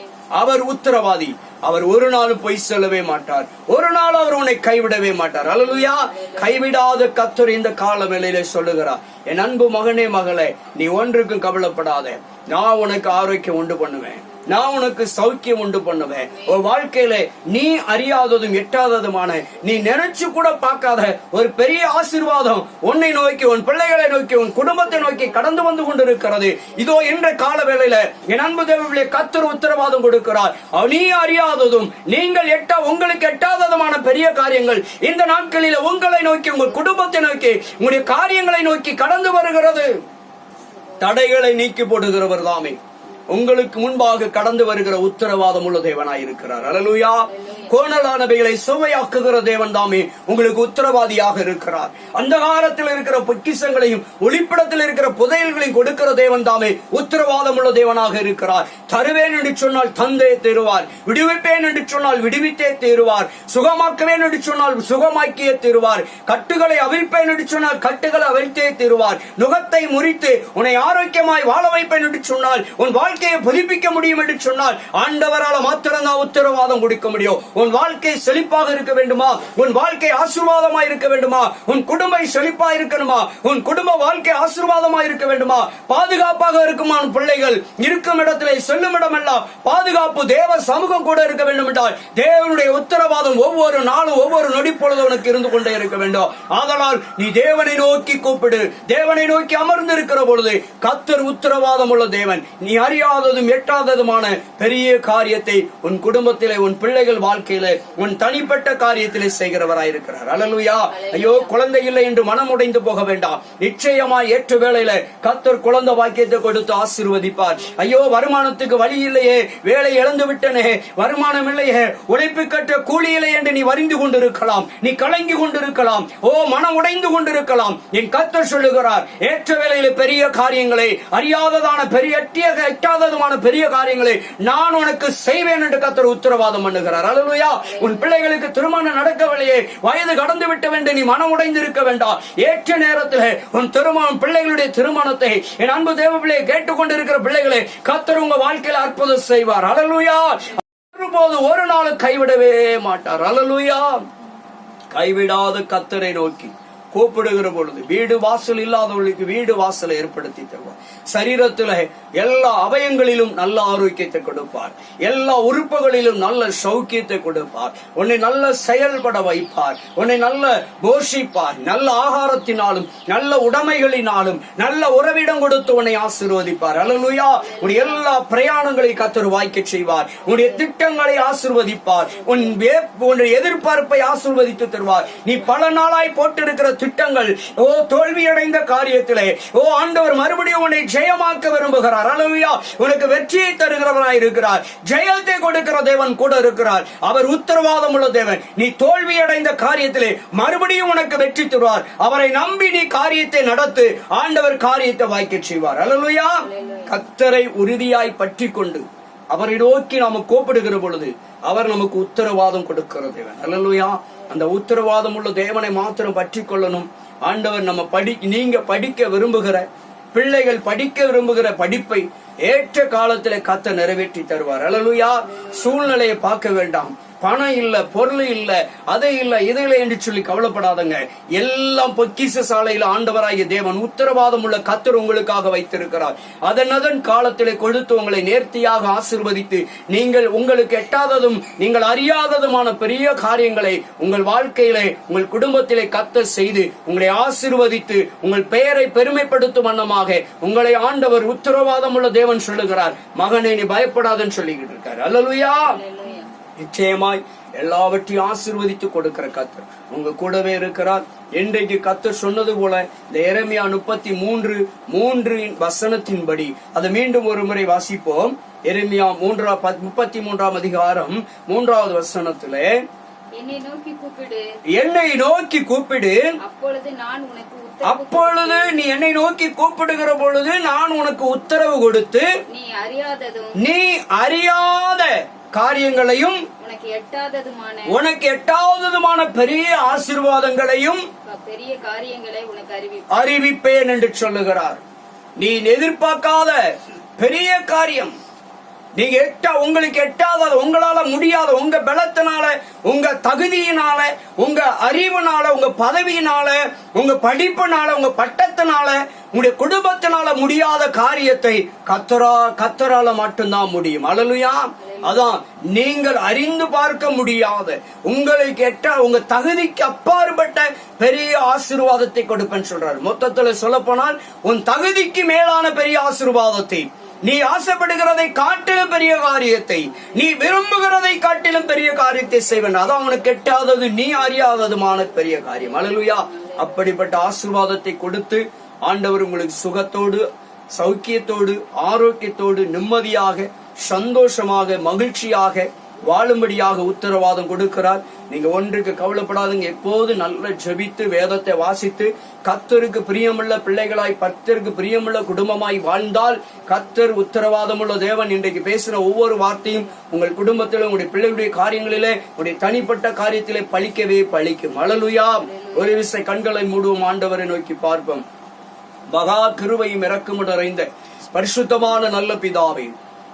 அவர் உத்தரவாதி. அவர் ஒரு நாள் பொய் சொல்லவே மாட்டார். ஒரு நாள் அவர் உன்னை கைவிடவே மாட்டார். அல்லேலூயா. கைவிடாத கர்த்தர் இந்த கால வேளையிலே சொல்லுகிறார், என் அன்பு மகனே, மகளே, நீ ஒன்றுக்கும் கவலைப்படாத. நான் உனக்கு ஆரோக்கியம் உண்டு பண்ணுவேன். நான் உனக்கு சௌக்கியம் உண்டு பண்ணுவேன். ஒரு வாழ்க்கையில நீ அறியாததும் எட்டாததுமான, நீ நினைச்சு கூட பார்க்காத ஒரு பெரிய ஆசீர்வாதம் உன்னை நோக்கி, உன் பிள்ளைகளை நோக்கி, உன் குடும்பத்தை நோக்கி கடந்து வந்து கொண்டிருக்கிறது. இதோ என்ற கால வேளையில என் அன்பு தேவர்களே, கர்த்தர் உத்தரவாதம் கொடுக்கிறார். நீ அறியாததும் நீங்கள் உங்களுக்கு எட்டாததுமான பெரிய காரியங்கள் இந்த நாட்களில் உங்களை நோக்கி, உங்கள் குடும்பத்தை நோக்கி, உங்களுடைய காரியங்களை நோக்கி கடந்து வருகிறது. தடைகளை நீக்கி போடுகிறவர் தாமே உங்களுக்கு முன்பாக கடந்து வருகிற உத்தரவாதம் உள்ள தேவனாய் இருக்கிறார். அல்லேலூயா. கோணலானவைகளை சுவையாக்குகிற தேவன் தாமே உங்களுக்கு உத்தரவாதியாக இருக்கிறார். அந்தகாரத்தில் இருக்கிற பொக்கிஷங்களையும் ஒளிப்படத்தில் இருக்கிற புதையல்களையும் கொடுக்கிற தேவன் தாமே உத்தரவாதம் உள்ள தேவனாக இருக்கிறார். தருவேன் என்று சொன்னால் தந்தே தருவார். விடுவிப்பேன் என்று சொன்னால் விடுவித்தே தருவார். சுகமாக்குவேன் என்று சொன்னால் சுகமாக்கியே தருவார். கட்டுகளை அவிழ்ப்பேன் என்று சொன்னால் கட்டுகளை அவிழ்த்தே தருவார். நுகத்தை முறித்து உன்னை ஆரோக்கியமாய் வாழ வைப்பேன் என்று சொன்னால், உன் வாழ்க்கையை புதுப்பிக்க முடியும் என்று சொன்னால் ஆண்டவரால் மாத்திரம்தான் உத்தரவாதம் கொடுக்க முடியும். உன் வாழ்க்கை செழிப்பாக இருக்க வேண்டுமா? உன் வாழ்க்கை ஆசீர்வாதமாக இருக்க வேண்டுமா? உன் குடும்பம் செழிப்பாக இருக்கணுமா? உன் குடும்ப வாழ்க்கை ஆசீர்வாதமாக இருக்க வேண்டுமா? பாதுகாப்பாக இருக்குமா? பிள்ளைகள் இருக்கும் இடத்திலே செல்லும் இடமெல்லாம் பாதுகாப்பு, தேவ சமூகம் கூட இருக்க வேண்டும் என்றால் தேவனுடைய உத்தரவாதம் ஒவ்வொரு நாளும் ஒவ்வொரு நொடி பொழுது உனக்கு இருந்து கொண்டே இருக்க வேண்டும். ஆதலால் நீ தேவனை நோக்கி கூப்பிடு. தேவனை நோக்கி அமர்ந்து இருக்கிற பொழுது கர்த்தர் உத்தரவாதம் உள்ள தேவன். நீ அறியாததும் எட்டாததுமான பெரிய காரியத்தை உன் குடும்பத்திலே, உன் பிள்ளைகள் வாழ்க்கையிலே, உன் தனிப்பட்ட காரியத்திலே செய்கிறவராயிருக்கிறார். அல்லேலூயா. ஐயோ, குழந்தை இல்லை என்று மனம் உடைந்து போக வேண்டாம். நிச்சயமாய் ஏற்ற வேளையில கர்த்தர் குழந்தை வாக்கியத்தை கொடுத்து ஆசீர்வதிப்பார். ஐயோ, வருமானத்துக்கு வழி இல்லையே, வேலை இழந்து விட்டனே, வருமானம் இல்லையே, உழைப்பு கட்ட கூலி இல்லை என்று நீ வரிந்து கொண்டிருக்கலாம், நீ கலங்கி கொண்டிருக்கலாம், ஓ மனம் உடைந்து கொண்டிருக்கலாம். என் கர்த்தர் சொல்லுகிறார், ஏற்ற வேளையில பெரிய காரியங்களை, அறியாததான பெரிய எட்டாததுமான பெரிய காரியங்களை நான் உனக்கு செய்வேன் என்று கர்த்தர் உத்தரவாதம் பண்ணுகிறார். அல்லேலூயா. உன் பிள்ளைகளுக்கு திருமணம் நடக்கவில்லையே, வயது கடந்து விட்ட வேண்டும், நீ மனம் உடைந்து இருக்க வேண்டாம். ஏற்ற நேரத்தில் உன் திருமணம், பிள்ளைகளுடைய திருமணத்தை என் அன்பு தேவ பிள்ளையை கேட்டுக்கொண்டிருக்கிற பிள்ளைகளை கர்த்தர் உங்க வாழ்க்கையில் அற்புதம் செய்வார். அல்லேலூயா. ஒருபோது ஒரு நாள் கைவிடவே மாட்டார். அல்லேலூயா. கைவிடாத கர்த்தரை நோக்கி கூப்பிடுகிற பொழுது வீடு வாசல் இல்லாதவர்களுக்கு வீடு வாசலை ஏற்படுத்தி தருவார். சரீரத்தில் எல்லா அவயங்களிலும் நல்ல ஆரோக்கியத்தை கொடுப்பார். எல்லா உறுப்புகளிலும் நல்ல சௌக்கியத்தை கொடுப்பார். உன்னை நல்ல செயல்பட வைப்பார். உன்னை நல்ல போஷிப்பார். நல்ல ஆகாரத்தினாலும் நல்ல உடைமைகளினாலும் நல்ல உறவிடம் கொடுத்து உன்னை ஆசீர்வதிப்பார். அல்லேலூயா. உன்னுடைய எல்லா பிரயாணங்களை கர்த்தர் வாய்க்க செய்வார். உன்னுடைய திட்டங்களை ஆசீர்வதிப்பார். உன்னுடைய எதிர்பார்ப்பை ஆசீர்வதித்து தருவார். நீ பல நாளாய் போட்டிருக்கிற திட்டங்கள், ஓ தோல்வியடைந்த காரியத்திலே, ஓ ஆண்டவர் மறுபடியும் உன்னை ஜெயமாக்க விரும்புகிறார். அல்லேலூயா. உனக்கு வெற்றியை தருகிறவராய் இருக்கிறார். ஜெயத்தை கொடுக்கிற தேவன் கூட இருக்கிறார். அவர் உத்தரவாதம் உள்ள தேவன். நீ தோல்வியடைந்த காரியத்திலே மறுபடியும் உனக்கு வெற்றி தருவார். அவரை நம்பி நீ காரியத்தை நடத்து. ஆண்டவர் காரியத்தை வாய்க்க செய்வார். அல்லேலூயா. கர்த்தரை உறுதியாய் பற்றி கொண்டு அவரை நோக்கி நாம கூப்பிடுகிற பொழுது அவர் நமக்கு உத்தரவாதம் கொடுக்கிற தேவன். அல்லேலூயா. அந்த உத்தரவாதம் உள்ள தேவனை மாத்திரம் பற்றி கொள்ளணும். ஆண்டவர் நம்ம நீங்க படிக்க விரும்புகிற பிள்ளைகள் படிக்க விரும்புகிற படிப்பை ஏற்ற காலத்தில் கர்த்தர் நிறைவேற்றி தருவார். அல்லேலூயா. சூழ்நிலையை பார்க்க வேண்டாம். பணம் இல்ல, பொருள் இல்ல, அதை இல்ல, இதை இல்லை என்று சொல்லி கவலைப்படாதங்க. எல்லாம் பொக்கிஷ சாலையில ஆண்டவராகிய தேவன் உத்தரவாதம் உள்ள கர்த்தர் உங்களுக்காக வைத்திருக்கிறார். அதன் காலத்திலே கொடுத்து உங்களை நேர்த்தியாக ஆசீர்வதித்து நீங்கள் உங்களுக்கு எட்டாததும் நீங்கள் அறியாததுமான பெரிய காரியங்களை உங்கள் வாழ்க்கையிலே உங்கள் குடும்பத்திலே கர்த்தர் செய்து உங்களை ஆசீர்வதித்து உங்கள் பெயரை பெருமைப்படுத்தும் வண்ணமாக உங்களை ஆண்டவர் உத்தரவாதம் உள்ள தேவன் சொல்லுகிறார். மகனே, நீ பயப்படாதன்னு சொல்லிக்கிட்டு இருக்காரு. அல்லேலூயா. நிச்சயமாய் எல்லாவற்றையும் ஆசீர்வதித்து கொடுக்கிற கர்த்தர் உங்க கூடவே இருக்கிறார். இன்றைக்கு கர்த்தர் சொன்னது போல இந்த எரேமியா 33:3 வசனத்தின்படி அதை மீண்டும் ஒரு முறை வாசிப்போம். எரேமியா 33 அதிகாரம் 3வது வசனத்திலே, என்னை நோக்கி கூப்பிடு, அப்பொழுது நீ என்னை நோக்கி கூப்பிடுகிற பொழுது நான் உனக்கு உத்தரவு கொடுத்து நீ அறியாத காரியங்களையும் உனக்கு எட்டாததுமான பெரிய ஆசீர்வாதங்களையும் பெரிய காரியங்களை உனக்கு அறிவிப்பேன் என்று சொல்லுகிறார். நீ எதிர்பார்க்காத பெரிய காரியம், நீங்க உங்களுக்கு எட்டாத, உங்களால முடியாத, உங்க பலத்தினால, உங்க தகுதியினால, உங்க அறிவுனால, உங்க பதவியினால, உங்க படிப்புனால, உங்க பட்டத்தினால, உங்களுடைய குடும்பத்தினால முடியாத காரியத்தை கர்த்தரால மட்டும்தான் முடியும். அல்லேலூயா. அதான் நீங்கள் அறிந்து பார்க்க முடியாத, உங்களுக்கு உங்க தகுதிக்கு அப்பாற்பட்ட பெரிய ஆசீர்வாதத்தை கொடுப்பேன்னு சொல்றாரு. மொத்தத்துல சொல்ல போனால் உன் தகுதிக்கு மேலான பெரிய ஆசீர்வாதத்தை, நீ ஆசைப்படுகிறதை காட்டிலும் பெரிய காரியத்தை, நீ விரும்புகிறதை காட்டிலும் பெரிய காரியத்தை செய்வன். அதான் உனக்கு எட்டாதது நீ அறியாததுமான பெரிய காரியம். அல்லேலூயா. அப்படிப்பட்ட ஆசீர்வாதத்தை கொடுத்து ஆண்டவர் உங்களுக்கு சுகத்தோடு, சௌக்கியத்தோடு, ஆரோக்கியத்தோடு, நிம்மதியாக, சந்தோஷமாக, மகிழ்ச்சியாக வாழும்படியாக உத்தரவாதம் கொடுக்கிறார். நீங்க ஒன்றுக்கு கவலைப்படாதுங்க. எப்போது நல்ல ஜெபித்து வேதத்தை வாசித்து கர்த்தருக்கு பிரியமுள்ள பிள்ளைகளாய், கர்த்தருக்கு பிரியமுள்ள குடும்பமாய் வாழ்ந்தால் கர்த்தர் உத்தரவாதமுள்ள தேவன் இன்றைக்கு பேசுற ஒவ்வொரு வார்த்தையும் உங்கள் குடும்பத்தில, உங்களுடைய பிள்ளைகளுடைய காரியங்களிலே, உங்களுடைய தனிப்பட்ட காரியத்திலே பலிக்கவே பலிக்கும். அல்லேலூயா. ஒரு விசை கண்களை மூடுவோம், ஆண்டவரை நோக்கி பார்ப்போம். மகா கிருபையும் இரக்கமும் நிறைந்த பரிசுத்தமான நல்ல பிதாவே,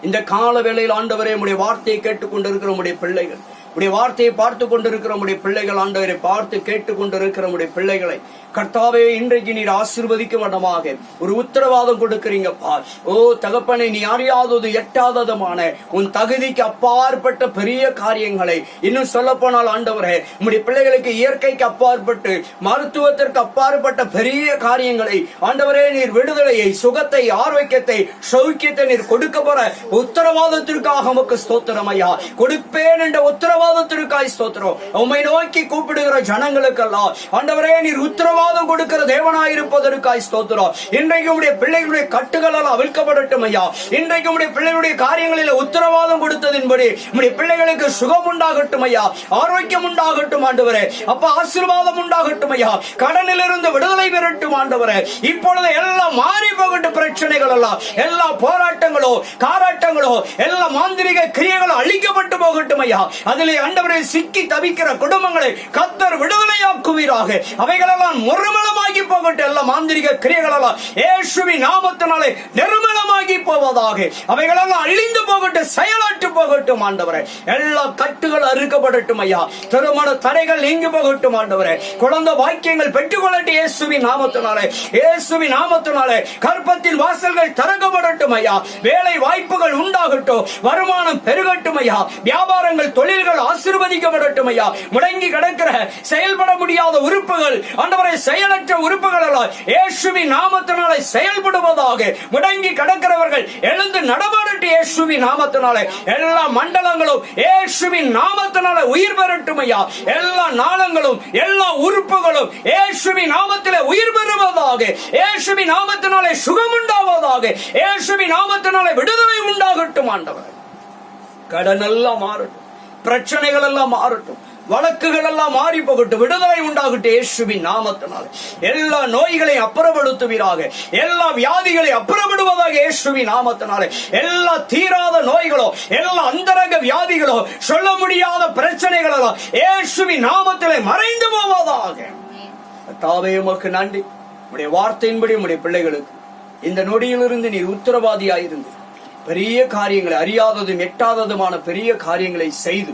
இந்த கால வேளையில் ஆண்டவரே, உம்முடைய வார்த்தையை கேட்டுக் கொண்டிருக்கிற உம்முடைய பிள்ளைகள், உடைய வார்த்தையை பார்த்து கொண்டிருக்கிற உடைய பிள்ளைகள், ஆண்டவரை பார்த்து கேட்டுக் கொண்டிருக்கிற உடைய பிள்ளைகளை கர்த்தாவே, இன்றைக்கு நீர் ஆசீர்வதிக்கும் வண்ணமாக ஒரு உத்தரவாதம் கொடுக்கிறீங்கப்பா. ஓ தகப்பனை, நீ அறியாதது எட்டாததுமான உன் தகுதிக்கு அப்பாற்பட்ட பெரிய காரியங்களை, இன்னும் சொல்ல போனால் ஆண்டவரே, உம்முடைய பிள்ளைகளுக்கு இயற்கைக்கு அப்பாற்பட்டு, மருத்துவத்திற்கு அப்பாற்பட்ட பெரிய காரியங்களை ஆண்டவரே, நீர் விடுதலையை, சுகத்தை, ஆரோக்கியத்தை, சௌக்கியத்தை நீர் கொடுக்க போற உத்தரவாதத்திற்காக உமக்கு ஸ்தோத்திரம் ஐயா. கொடுப்பேன் என்ற உத்தரவாதத்திற்காய் ஸ்தோத்திரம். உம்மை நோக்கி கூப்பிடுகிற ஜனங்களுக்கெல்லாம் ஆண்டவரே, நீர் உத்தரவாதம் கொடுக்கிற தேவனாயிருப்பதற்காய் ஸ்தோத்திரம். இன்றைக்கு உடைய பிள்ளைகளுடைய கட்டுகள் எல்லாம் அவிழ்க்கப்படட்டும் ஐயா. இன்றைக்கு உடைய பிள்ளைகளுடைய காரியங்களில் உத்தரவாதம் கொடுத்ததின்படி உடைய பிள்ளைகளுக்கு சுகம் உண்டாகட்டும் ஐயா, ஆரோக்கியம் உண்டாகட்டும் ஆண்டவரே. அப்ப ஆசீர்வாதம் உண்டாகட்டும் ஐயா. கடனிலிருந்து விடுதலை பெறட்டும் ஆண்டவரே. இப்பொழுது எல்லாம் மாறி போகட்டும். பிரச்சனைகள் எல்லாம், எல்லா போராட்டங்களோ, காராட்டங்களோ, எல்லா மாந்திரிக கிரியைகளும் அழிக்கப்பட்டு போகட்டும் ஐயா. அதிலே ஆண்டவரே சிக்கி தவிக்கிற குடும்பங்களை கர்த்தர் விடுதலையாக்குவீராக. அவைகளெல்லாம் நிர்மலமாகி போகட்டும். எல்லா மாந்திரிக கிரியைகளெல்லாம் இயேசுவின் நாமத்தினாலே நிர்மலமாகி போவதாக. அவைகளெல்லாம் அழிந்து போகட்டும், செயலாற்று போகட்டும் ஆண்டவரே. எல்லா கட்டுகள் அறுக்கப்படட்டும் ஐயா. திருமண தடைகள் நீங்கி போகட்டும் ஆண்டவரே. குழந்தை வாக்கியங்கள் பெற்றுக்கொள்ளட்டும் இயேசுவின் நாமத்தினாலே. இயேசுவின் நாமத்தினாலே கற்பத்தின் வாசல்கள் திறக்கப்படட்டும் ஐயா. வேலை வாய்ப்புகள் உண்டாகட்டும், வருமானம் பெருகட்டும் ஐயா. வியாபாரங்கள், தொழில்கள் ஆசீர்வதிக்கப்படட்டும் ஐயா. முடங்கி கிடக்கிற செயல்பட முடியாத உறுப்புகள் ஆண்டவரை, செயலற்ற உறுப்புகள் எல்லாம் இயேசுவின் நாமத்தினாலே செயல்படுவதாக. முடங்கி கிடக்கிறவர்கள் எழுந்து நடமாடட்டும் இயேசுவின் நாமத்தினாலே. எல்லா மண்டலங்களும் இயேசுவின் நாமத்தினாலே உயிர் பெறட்டும் ஐயா. எல்லா நாளங்களும், எல்லா உறுப்புகளும் இயேசுவின் நாமத்திலே உயிர் பெறுவதாக. இயேசுவின் நாமத்தினாலே சுகம் உண்டாவதாக. இயேசுவின் நாமத்தினாலே விடுதலை உண்டாகட்டும் ஆண்டவர். கடன் எல்லாம் மாறட்டும், பிரச்சனைகள் எல்லாம் மாறட்டும், வழக்குகள் எல்லாம் மாறி போகட்டும், விடுதலை உண்டாகட்டும் இயேசுவின் நாமத்தினாலே. எல்லா நோய்களையும் அப்புறப்படுத்துவீராக. எல்லா வியாதிகளை அப்புறப்படுவதாக இயேசுவின் நாமத்தினாலே. எல்லா தீராத நோய்களோ, எல்லா அந்தரங்க வியாதிகளோ, சொல்ல முடியாத பிரச்சனைகளோ இயேசுவின் நாமத்திலே மறைந்து போவதாக. தாவே, உமக்கு நன்றி. உடைய வார்த்தையின்படி உடைய பிள்ளைகளுக்கு இந்த நொடியிலிருந்து நீர் உத்தரவாதியாயிருந்து பெரிய காரியங்களை, அறியாததும் எட்டாததுமான பெரிய காரியங்களை செய்து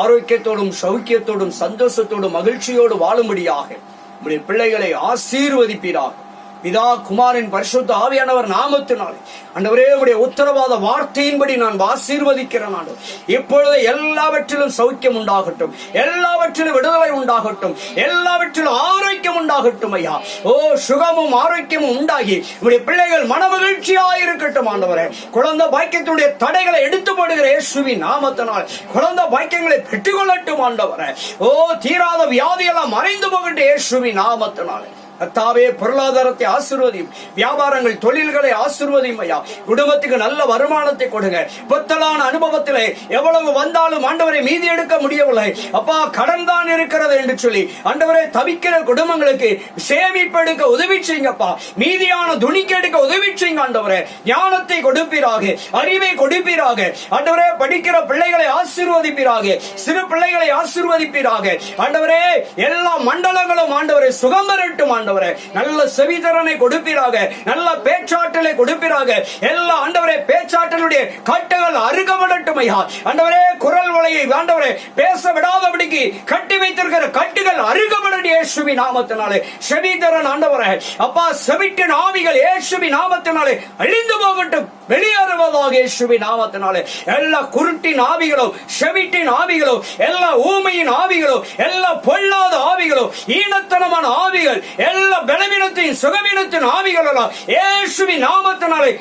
ஆரோக்கியத்தோடும் சௌக்கியத்தோடும் சந்தோஷத்தோடும் மகிழ்ச்சியோடு வாழும்படியாக உம்முடைய பிள்ளைகளை ஆசீர்வதிப்பீராக. பிதா குமாரின் பரிசுத்த ஆவியானவர் நாமத்தினாலே ஆண்டவரே உம்முடைய உத்தரவாத வார்த்தையின்படி நான் ஆசீர்வதிக்கிறேன். ஆண்டவர் இப்பொழுது எல்லாவற்றிலும் சௌக்கியம் உண்டாகட்டும், எல்லாவற்றிலும் விடுதலை உண்டாகட்டும், எல்லாவற்றிலும் ஆரோக்கியம் உண்டாகட்டும் ஐயா. ஓ, சுகமும் ஆரோக்கியமும் உண்டாகி உம்முடைய பிள்ளைகள் மனமகிழ்ச்சியாய் இருக்கட்டும் ஆண்டவரே. குழந்தை பாக்கியத்துடைய தடைகளை எடுத்து போடுகிற இயேசுவின் நாமத்தினால் குழந்தை பாக்கியங்களை பெற்றுக்கொள்ளட்டும் ஆண்டவரே. ஓ, தீராத வியாதியெல்லாம் மறைந்து போகட்டும் இயேசுவின் நாமத்தினாலே. கர்த்தாவே, பொருளாதாரத்தை ஆசீர்வதியும், வியாபாரங்கள் தொழில்களை ஆசீர்வதியும் ஐயா. குடும்பத்துக்கு நல்ல வருமானத்தை கொடுங்க. புத்தலான அனுபவத்திலே எவ்வளவு வந்தாலும் ஆண்டவரை மீதி எடுக்க முடியவில்லை அப்பா, கடன் தான் இருக்கிறது என்று சொல்லி ஆண்டவரை தவிக்கிற குடும்பங்களுக்கு சேமிப்பு எடுக்க உதவி செய்யுங்கப்பா. மீதியான துணிக்கு எடுக்க உதவி செய்யுங்க ஆண்டவரே. ஞானத்தை கொடுப்பீராக, அறிவை கொடுப்பீராக ஆண்டவரே. படிக்கிற பிள்ளைகளை ஆசீர்வதிப்பீராக, சிறு பிள்ளைகளை ஆசீர்வதிப்பீராக ஆண்டவரே. எல்லா மண்டலங்களும் ஆண்டவரை சுகம் பெறட்டும் ஆண்டவரே. நல்ல செவிதரனை கொடுப்பீராக, நல்ல பேச்சாற்றலை கொடுப்பீராக. எல்லா ஆண்டவரே பேச்சாற்றலுடைய கட்டுகள் அறுக்கப்படட்டும் ஐயா. ஆண்டவரே, குரல் வலையை ஆண்டவரே பேச விடாதபடிக்கு கட்டி வைத்திருக்கிற கட்டுகள் அறுக்கப்படட்டும் இயேசுவின் நாமத்தினாலே. செவிதரன் ஆண்டவரே அப்பா, செவிட்டின் ஆவிகள் இயேசுவின் நாமத்தினாலே அழிந்து போகட்டும், வெளியேறுவதாக இயேசுவின் நாமத்தினாலே. எல்லா குருட்டின் ஆவிகளோ, செவிட்டின் ஆவிகளோ, எல்லா ஊமையின் ஆவிகளோ, எல்லா பொல்லாத ஆவிகளோ, ஈனத்தனமான ஆவிகள், எல்லா பலவீனத்தின் சுகவீனத்தின் ஆவிகள் எல்லாம் இயேசுவின் நாமத்தினாலே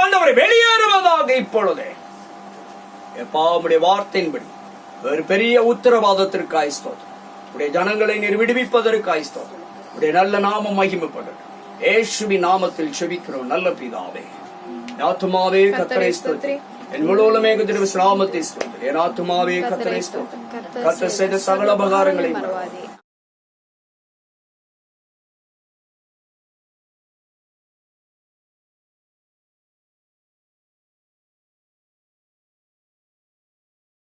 ஆண்டவரே வெளியேறுவதாக இப்பொழுதே. உம்முடைய வார்த்தையின்படி ஒரு பெரிய உத்தரவாதத்திற்காய் ஸ்தோத்திரம். உடைய ஜனங்களை நீர் விடுவிப்பதற்காய் ஸ்தோத்திரம். உடைய நல்ல நாமம் மகிமைப்படட்டும். இயேசுவின் நாமத்தில் செபிக்கிறோம் நல்ல பிதாவே. என் ஆத்துமாவே கர்த்தரை ஸ்தோத்திரி, என் முழு உலகமே நாமத்தை ஸ்தோத்திரி. என் ஆத்துமாவே கர்த்தரை ஸ்தோத்திரி. கர்த்தர் செய்த சகல உபகாரங்களை மறவாதே.